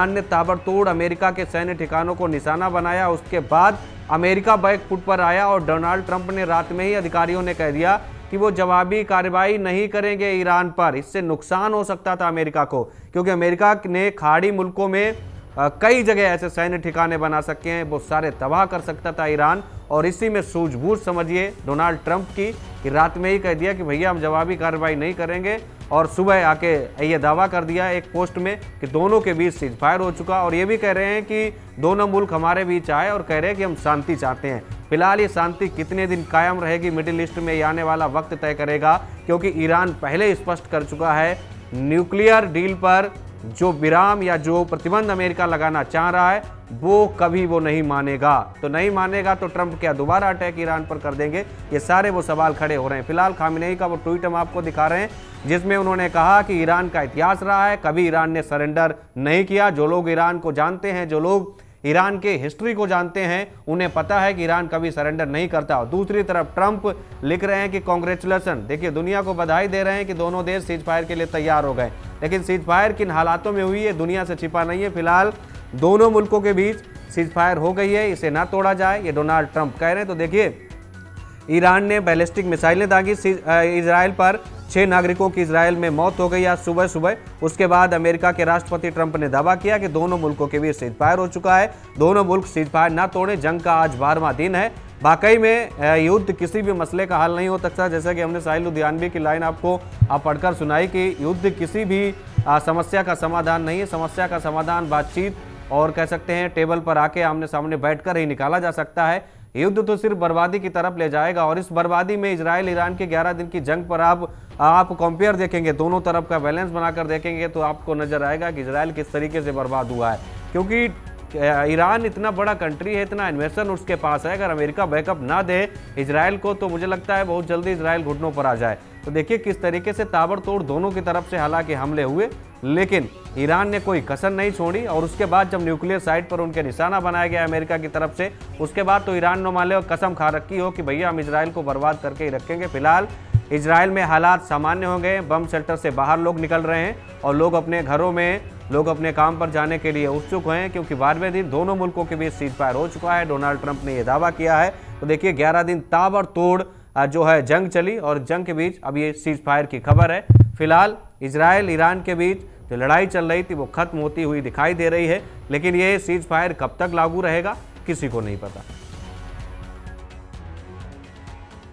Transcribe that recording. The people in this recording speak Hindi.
ईरान ने ताबड़तोड़ अमेरिका के सैन्य ठिकानों को निशाना बनाया। उसके बाद अमेरिका बैक फुट पर आया और डोनाल्ड ट्रंप ने रात में ही अधिकारियों ने कह दिया कि वो जवाबी कार्रवाई नहीं करेंगे ईरान पर। इससे नुकसान हो सकता था अमेरिका को, क्योंकि अमेरिका ने खाड़ी मुल्कों में कई जगह ऐसे सैन्य ठिकाने बना सके हैं, वो सारे तबाह कर सकता था ईरान। और इसी में सूझबूझ समझिए डोनाल्ड ट्रंप की कि रात में ही कह दिया कि भैया हम जवाबी कार्रवाई नहीं करेंगे, और सुबह आके ये दावा कर दिया एक पोस्ट में कि दोनों के बीच सीज फायर हो चुका। और ये भी कह रहे हैं कि दोनों मुल्क हमारे बीच आए और कह रहे हैं कि हम शांति चाहते हैं। फिलहाल ये शांति कितने दिन कायम रहेगी मिडिल ईस्ट में, ये आने वाला वक्त तय करेगा, क्योंकि ईरान पहले ही स्पष्ट कर चुका है न्यूक्लियर डील पर जो विराम या जो प्रतिबंध अमेरिका लगाना चाह रहा है वो नहीं मानेगा। तो नहीं मानेगा तो ट्रंप क्या दोबारा अटैक ईरान पर कर देंगे? ये सारे वो सवाल खड़े हो रहे हैं। फिलहाल खामेनेई का वो ट्वीट हम आपको दिखा रहे हैं, जिसमें उन्होंने कहा कि ईरान का इतिहास रहा है, कभी ईरान ने सरेंडर नहीं किया। जो लोग ईरान को जानते हैं, जो लोग ईरान के हिस्ट्री को जानते हैं, उन्हें पता है कि ईरान कभी सरेंडर नहीं करता। और दूसरी तरफ ट्रंप लिख रहे हैं कि कांग्रेचुलेशन, देखिए दुनिया को बधाई दे रहे हैं कि दोनों देश सीज फायर के लिए तैयार हो गए। लेकिन सीज फायर किन हालातों में हुई है दुनिया से छिपा नहीं है। फिलहाल दोनों मुल्कों के बीच सीज फायर हो गई है, इसे ना तोड़ा जाए, ये डोनाल्ड ट्रंप कह रहे हैं। तो देखिए ईरान ने बैलिस्टिक मिसाइलें दागी इजराइल पर, 6 नागरिकों की इजराइल में मौत हो गई आज सुबह सुबह। उसके बाद अमेरिका के राष्ट्रपति ट्रंप ने दावा किया कि दोनों मुल्कों के बीच सीज फायर हो चुका है। दोनों मुल्क सीज फायर ना तोड़े। जंग का आज 12वां दिन है। वाकई में युद्ध किसी भी मसले का हल नहीं हो सकता। जैसा कि हमने साहिल लुधियानवी की लाइन आपको पढ़कर सुनाई कि युद्ध किसी भी समस्या का समाधान नहीं है। समस्या का समाधान बातचीत और कह सकते हैं टेबल पर आके आमने सामने बैठकर ही निकाला जा सकता है। युद्ध तो सिर्फ बर्बादी की तरफ ले जाएगा। और इस बर्बादी में इजराइल ईरान के 11 दिन की जंग पर आप कंपेयर देखेंगे, दोनों तरफ का बैलेंस बनाकर देखेंगे तो आपको नजर आएगा कि इजराइल किस तरीके से बर्बाद हुआ है। क्योंकि ईरान इतना बड़ा कंट्री है, इतना इन्वेस्टन उसके पास है, अगर अमेरिका बैकअप ना दे इजराइल को तो मुझे लगता है बहुत जल्दी इजराइल घुटनों पर आ जाए। तो देखिए किस तरीके से ताबड़तोड़ दोनों की तरफ से हालांकि हमले हुए, लेकिन ईरान ने कोई कसर नहीं छोड़ी। और उसके बाद जब न्यूक्लियर साइट पर उनके निशाना बनाया गया अमेरिका की तरफ से, उसके बाद तो ईरान ने मान लो कसम खा रखी हो कि भैया हम इजराइल को बर्बाद करके ही रखेंगे। फिलहाल इजराइल में हालात सामान्य हो गए, बम शेल्टर से बाहर लोग निकल रहे हैं और लोग अपने घरों में, लोग अपने काम पर जाने के लिए उत्सुक हैं, क्योंकि 12वें दिन दोनों मुल्कों के बीच सीज फायर हो चुका है। डोनाल्ड ट्रंप ने यह दावा किया है। तो देखिए 11 दिन ताबड़तोड़ जो है जंग चली और जंग के बीच अब ये सीज फायर की खबर है। फिलहाल इजराइल ईरान के बीच जो लड़ाई चल रही थी वो खत्म होती हुई दिखाई दे रही है, लेकिन ये सीज फायर कब तक लागू रहेगा किसी को नहीं पता।